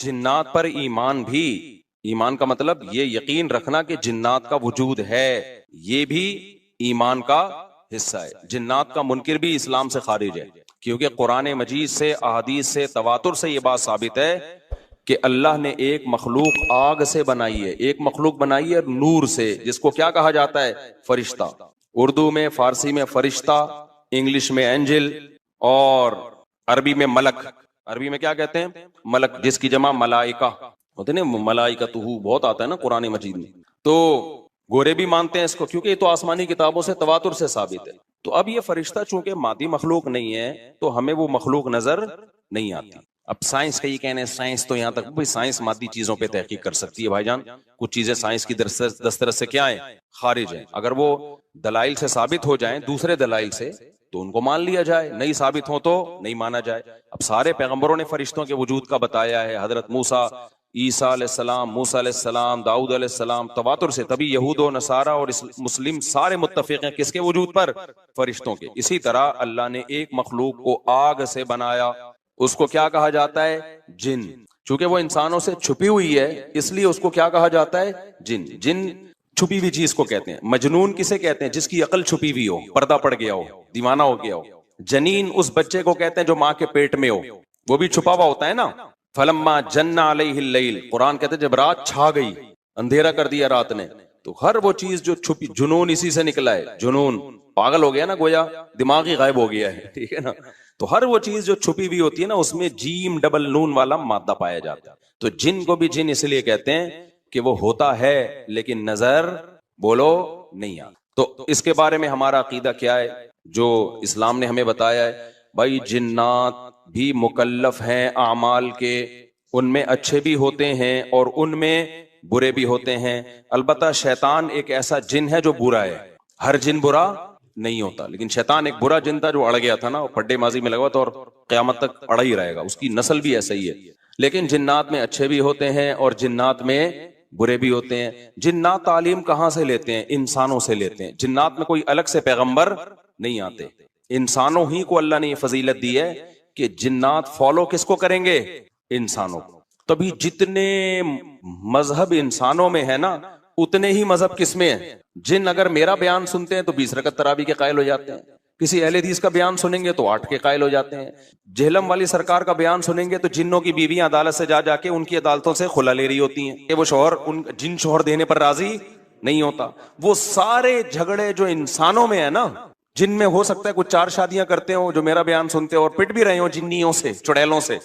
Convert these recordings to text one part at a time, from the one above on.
جنات پر ایمان بھی، ایمان کا مطلب یہ یقین رکھنا کہ جنات کا وجود ہے، یہ بھی ایمان کا حصہ ہے۔ جنات کا منکر بھی اسلام سے خارج ہے، کیونکہ قرآن مجید سے، احادیث سے، تواتر سے یہ بات ثابت ہے کہ اللہ نے ایک مخلوق آگ سے بنائی ہے، ایک مخلوق بنائی ہے نور سے، جس کو کیا کہا جاتا ہے؟ فرشتہ۔ اردو میں، فارسی میں فرشتہ، انگلش میں اینجل، اور عربی میں ملک۔ عربی میں کیا کہتے ہیں؟ ملک، جس کی جمع ملائکہ ہوتے ہیں نا، ملائکتہ بہت آتا ہے نا قرآن مجید میں۔ تو گورے بھی مانتے ہیں اس کو، کیونکہ یہ تو آسمانی کتابوں سے، تواتر سے ثابت ہے۔ تو اب یہ فرشتہ چونکہ مادی مخلوق نہیں ہے تو ہمیں وہ مخلوق نظر نہیں آتی۔ اب سائنس کا یہ کہنا ہے، سائنس تو یہاں تک بھئی سائنس مادی چیزوں پہ تحقیق کر سکتی ہے بھائی جان، کچھ چیزیں سائنس کی دسترس سے کیا ہیں؟ خارج ہیں۔ اگر وہ دلائل سے ثابت ہو جائیں، دوسرے دلائل سے، تو ان کو مان لیا جائے، نہیں ثابت ہو تو نہیں مانا جائے۔ اب سارے پیغمبروں نے فرشتوں کے وجود کا بتایا ہے، حضرت موسیٰ، عیسیٰ علیہ السلام، موسیٰ علیہ السلام، داؤد علیہ السلام، تواتر سے، تبھی یہود و نصارہ اور مسلم سارے متفق ہیں کس کے وجود پر؟ فرشتوں کے۔ اسی طرح اللہ نے ایک مخلوق کو آگ سے بنایا، اس کو کیا کہا جاتا ہے؟ جن۔ چونکہ وہ انسانوں سے چھپی ہوئی ہے اس لیے اس کو کیا کہا جاتا ہے؟ جن۔ جن چھپی ہوئی چیز کو کہتے ہیں۔ مجنون کسے کہتے ہیں؟ جس کی عقل چھپی ہوئی ہو، پردہ پڑ گیا ہو، دیوانہ ہو گیا ہو۔ جنین اس بچے کو کہتے ہیں جو ماں کے پیٹ میں ہو، وہ بھی چھپا ہوا ہوتا ہے نا۔ فلما جن علیہ اللیل، قرآن کہتے ہیں جب رات چھا گئی، اندھیرا کر دیا رات نے، تو ہر وہ چیز جو چھپی، جنون اسی سے نکلا ہے۔ جنون پاگل ہو گیا نا، گویا دماغ ہی غائب ہو گیا ہے، ٹھیک ہے نا۔ تو ہر وہ چیز جو چھپی ہوئی ہوتی ہے نا، اس میں جیم ڈبل نون والا مادہ پایا جاتا ہے۔ تو جن کو بھی جن اس لیے کہتے ہیں کہ وہ ہوتا ہے لیکن نظر، بولو، نہیں آتا۔ تو اس کے بارے میں ہمارا عقیدہ کیا ہے جو اسلام نے ہمیں بتایا ہے؟ بھائی جنات بھی مکلف ہیں اعمال کے، ان میں اچھے بھی ہوتے ہیں اور ان میں برے بھی ہوتے ہیں۔ البتہ شیطان ایک ایسا جن ہے جو برا ہے، ہر جن برا نہیں ہوتا، لیکن شیطان ایک برا جن تھا جو اڑ گیا تھا نا، پڈے ماضی میں لگا تھا اور قیامت تک اڑا ہی رہے گا، اس کی نسل بھی ایسا ہی ہے۔ لیکن جنات میں اچھے بھی ہوتے ہیں اور جنات میں برے بھی ہوتے ہیں۔ جنات تعلیم کہاں سے لیتے ہیں؟ انسانوں سے لیتے ہیں۔ جنات میں کوئی الگ سے پیغمبر نہیں آتے، انسانوں ہی کو اللہ نے یہ فضیلت دی ہے کہ جنات فالو کس کو کریں گے؟ انسانوں کو۔ تبھی جتنے مذہب انسانوں میں ہے نا، اتنے ہی مذہب کس میں ہیں؟ جن اگر میرا بیان سنتے ہیں تو 20 رکعت تراویح کے قائل ہو جاتے ہیں، کسی اہل حدیث کا بیان سنیں گے تو 8 کے قائل ہو جاتے ہیں، جہلم والی سرکار کا بیان سنیں گے تو جنوں کی بیویاں عدالت سے جا کے ان کی عدالتوں سے خلا لے رہی ہوتی ہیں کہ وہ شوہر جن شوہر دینے پر راضی نہیں ہوتا۔ وہ سارے جھگڑے جو انسانوں میں ہے نا، جن میں ہو سکتا ہے کچھ 4 شادیاں کرتے ہوں جو میرا بیان سنتے ہو اور پٹ بھی رہے ہوں جنیوں سے، چڑیلوں سے،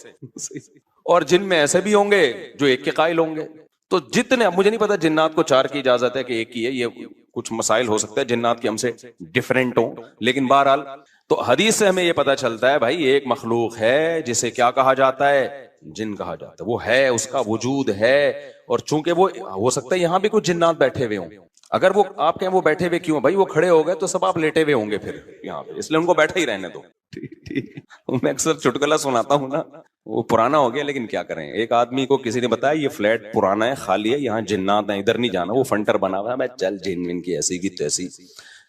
اور جن میں ایسے بھی ہوں گے جو 1 کے قائل ہوں گے۔ تو جتنے، مجھے نہیں پتا جنات کو 4 کی اجازت ہے کہ 1 کی ہے، یہ کچھ مسائل ہو سکتا ہے جنات کے ہم سے ڈیفرنٹ ہوں، لیکن بہرحال تو حدیث سے ہمیں یہ پتا چلتا ہے بھائی ایک مخلوق ہے جسے کیا کہا جاتا ہے؟ جن کہا جاتا ہے۔ وہ ہے، اس کا وجود ہے، اور چونکہ وہ ہو سکتا ہے یہاں بھی کچھ جنات بیٹھے ہوئے ہوں، اگر وہ آپ کہیں وہ بیٹھے ہوئے کیوں بھائی؟ وہ کھڑے ہو گئے تو سب آپ لیٹے ہوئے ہوں گے پھر یہاں پہ، اس لیے ان کو بیٹھے ہی رہنے دو۔ ٹھیک، میں اکثر چٹکلا سناتا ہوں نا، وہ پرانا ہو گیا لیکن کیا کریں۔ ایک آدمی کو کسی نے بتایا یہ فلیٹ پرانا ہے، خالی ہے، یہاں جنات ہیں، ادھر نہیں جانا، وہ فنٹر بنا ہوا ہے۔ میں چل جن ون کی ایسی کی تیسی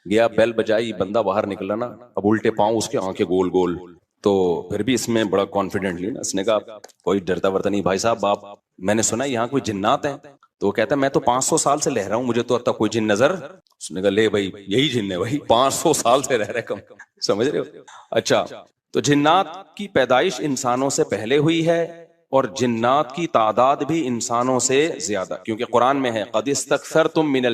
گیا، بیل بجائی، بندہ باہر نکلا نا، اب الٹے پاؤں اس کے آنکھیں گول گول، تو پھر بھی اس میں بڑا کانفیڈنٹلی نا اس نے کہا کوئی ڈرتا ورتا نہیں بھائی صاحب، آپ میں نے سنا یہاں کوئی جنات ہیں؟ تو وہ کہتا ہے میں تو 500 سال سے رہ رہا ہوں، مجھے تو اب تک کوئی جن نظر۔ اس نے کہا لے بھائی یہی جن ہے بھائی، 500 سال سے رہ رہے کم، سمجھ رہے ہو؟ اچھا، تو جنات کی پیدائش انسانوں سے پہلے ہوئی ہے اور جنات کی تعداد بھی انسانوں سے زیادہ، کیونکہ قرآن میں ہے قد استکثرتم من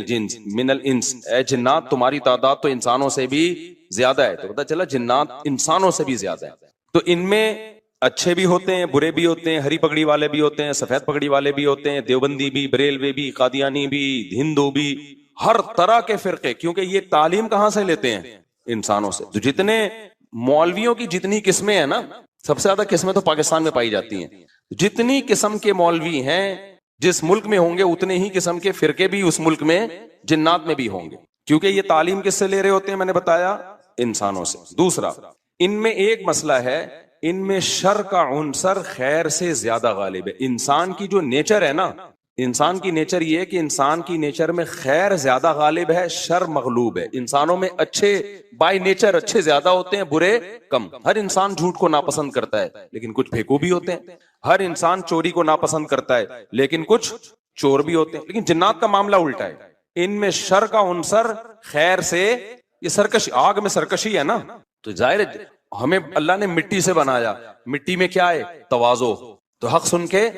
الانس، اے جنات تمہاری تعداد تو انسانوں سے بھی زیادہ ہے۔ تو پتہ چلا جنات انسانوں سے بھی زیادہ ہے۔ تو ان میں اچھے بھی ہوتے ہیں، برے بھی ہوتے ہیں، ہری پگڑی والے بھی ہوتے ہیں، سفید پگڑی والے بھی ہوتے ہیں، دیوبندی بھی، بریلوی بھی، قادیانی بھی، ہندو بھی، ہر طرح کے فرقے، کیونکہ یہ تعلیم کہاں سے لیتے ہیں؟ انسانوں سے۔ تو جتنے مولویوں کی جتنی قسمیں ہیں نا، سب سے زیادہ قسمیں تو پاکستان میں پائی جاتی ہیں۔ جتنی قسم کے مولوی ہیں جس ملک میں ہوں گے، اتنے ہی قسم کے فرقے بھی اس ملک میں جنات میں بھی ہوں گے، کیونکہ یہ تعلیم کس سے لے رہے ہوتے ہیں؟ میں نے بتایا انسانوں سے۔ دوسرا، ان میں ایک مسئلہ ہے، ان میں شر کا عنصر خیر سے زیادہ غالب ہے۔ انسان کی جو نیچر ہے نا، انسان کی نیچر یہ ہے کہ انسان کی نیچر میں خیر زیادہ غالب ہے، شر مغلوب ہے۔ انسانوں میں اچھے بائی نیچر اچھے زیادہ ہوتے ہیں، برے کم۔ ہر انسان جھوٹ کو ناپسند کرتا ہے لیکن کچھ پھیکو بھی ہوتے ہیں، ہر انسان چوری کو ناپسند کرتا ہے لیکن کچھ چور بھی ہوتے ہیں. لیکن جنات کا معاملہ الٹا ہے، ان میں شر کا عنصر خیر سے، یہ سرکشی، آگ میں سرکشی ہے نا. تو ظاہر ہے ہمیں اللہ نے مٹی سے بنایا، مٹی میں کیا ہے؟ تواضع. تو حق سن کے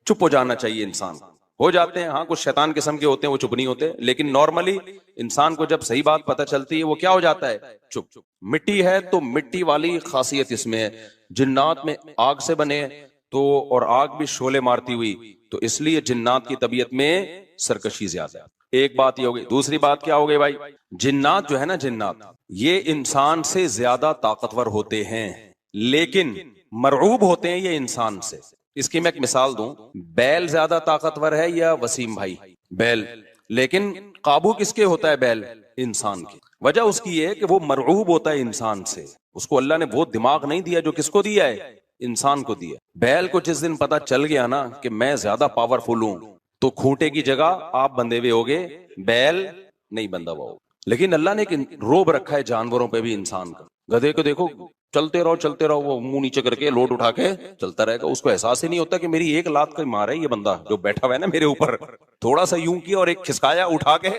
چپ ہو جانا چاہیے انسان. ہو جاتے ہیں ہاں کچھ شیطان قسم کے ہوتے ہیں وہ چپ نہیں ہوتے، لیکن نارملی انسان کو جب صحیح بات پتہ چلتی ہے وہ کیا ہو جاتا ہے؟ چپ. مٹی ہے تو مٹی والی خاصیت اس میں ہے. جنات میں آگ سے بنے تو، اور آگ بھی شعلے مارتی ہوئی، تو اس لیے جنات کی طبیعت میں سرکشی زیادہ ہے. ایک بات یہ ہوگی. دوسری بات کیا ہو گئی بھائی؟ جنات جو ہے نا، جنات یہ انسان سے زیادہ طاقتور ہوتے ہیں لیکن مرعوب ہوتے ہیں یہ انسان سے. اس کی میں ایک مثال دوں، بیل زیادہ طاقتور ہے یا وسیم بھائی؟ بیل. لیکن قابو کس کے ہوتا ہے بیل؟ انسان کی. وجہ اس کی یہ ہے کہ وہ مرعوب ہوتا ہے انسان سے، اس کو اللہ نے وہ دماغ نہیں دیا جو کس کو دیا ہے؟ انسان کو دیا. بیل کو جس دن پتا چل گیا نا کہ میں زیادہ پاورفل ہوں تو کھوٹے کی جگہ آپ بندے ہوئے ہوگے، بیل نہیں بندہ ہوا ہوگا. لیکن اللہ نے ایک روب رکھا ہے جانوروں پہ بھی انسان کا. گدھے کو دیکھو چلتے رہو وہ منہ نیچے کر کے لوٹ اٹھا کے چلتا رہے گا، اس کو احساس ہی نہیں ہوتا کہ میری ایک لات کا مار ہے یہ بندہ جو بیٹھا ہوا ہے نا میرے اوپر، تھوڑا سا یوں کیا اور ایک کھسکایا اٹھا کے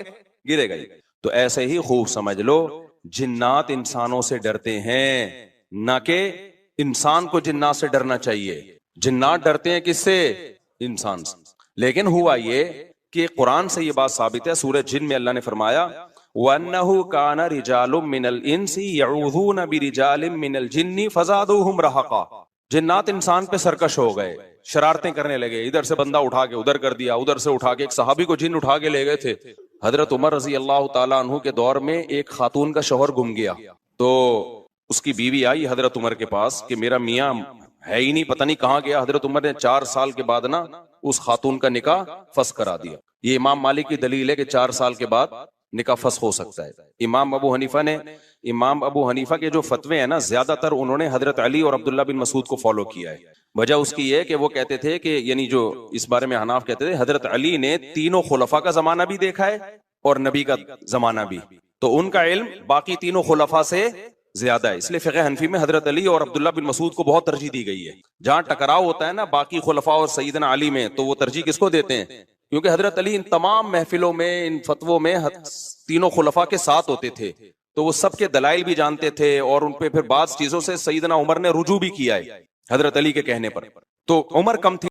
گرے گا. تو ایسے ہی خوب سمجھ لو جنات انسانوں سے ڈرتے ہیں، نہ کہ انسان کو جنات سے ڈرنا چاہیے. جنات ڈرتے ہیں کس سے؟ انسان سے. لیکن ہوا یہ کہ قرآن سے یہ بات ثابت ہے. سورہ جن میں اللہ نے فرمایا وَأَنَّهُ كَانَ رِجَالٌ مِّنَ الْإِنسِ يَعُوذُونَ بِرِجَالٍ مِّنَ الْجِنِّ فَزَادُوهُمْ رَهَقًا. جنات انسان پہ سرکش ہو گئے، شرارتیں کرنے لگے، ادھر سے بندہ اٹھا کے ادھر کر دیا، ادھر سے اٹھا کے. ایک صحابی کو جن اٹھا کے لے گئے تھے. حضرت عمر رضی اللہ تعالیٰ عنہ کے دور میں ایک خاتون کا شوہر گم گیا، تو اس کی بیوی آئی حضرت عمر کے پاس کہ میرا میاں ہے ہی نہیں، پتہ نہیں کہاں گیا. حضرت عمر نے 4 سال کے بعد نا اس خاتون کا نکاح فسخ کرا دیا. یہ امام مالک کی دلیل ہے کہ 4 سال کے بعد نکاح فسخ ہو سکتا ہے. امام ابو حنیفہ کے جو فتوے ہیں نا، زیادہ تر انہوں نے حضرت علی اور عبداللہ بن مسعود کو فالو کیا ہے. وجہ اس کی یہ کہ وہ کہتے تھے کہ یعنی جو اس بارے میں حناف کہتے تھے حضرت علی نے تینوں خلفاء کا زمانہ بھی دیکھا ہے اور نبی کا زمانہ بھی، تو ان کا علم باقی تینوں خلفاء سے زیادہ ہے. اس لیے فقہ حنفی میں حضرت علی اور عبداللہ بن مسعود کو بہت ترجیح دی گئی ہے. جہاں ٹکراؤ ہوتا ہے نا باقی خلفاء اور سیدنا علی میں، تو وہ ترجیح کس کو دیتے ہیں؟ کیونکہ حضرت علی ان تمام محفلوں میں، ان فتووں میں تینوں خلفاء کے ساتھ ہوتے تھے، تو وہ سب کے دلائل بھی جانتے تھے اور ان پہ پھر بعض چیزوں سے سیدنا عمر نے رجوع بھی کیا ہے حضرت علی کے کہنے پر. تو عمر کم تھی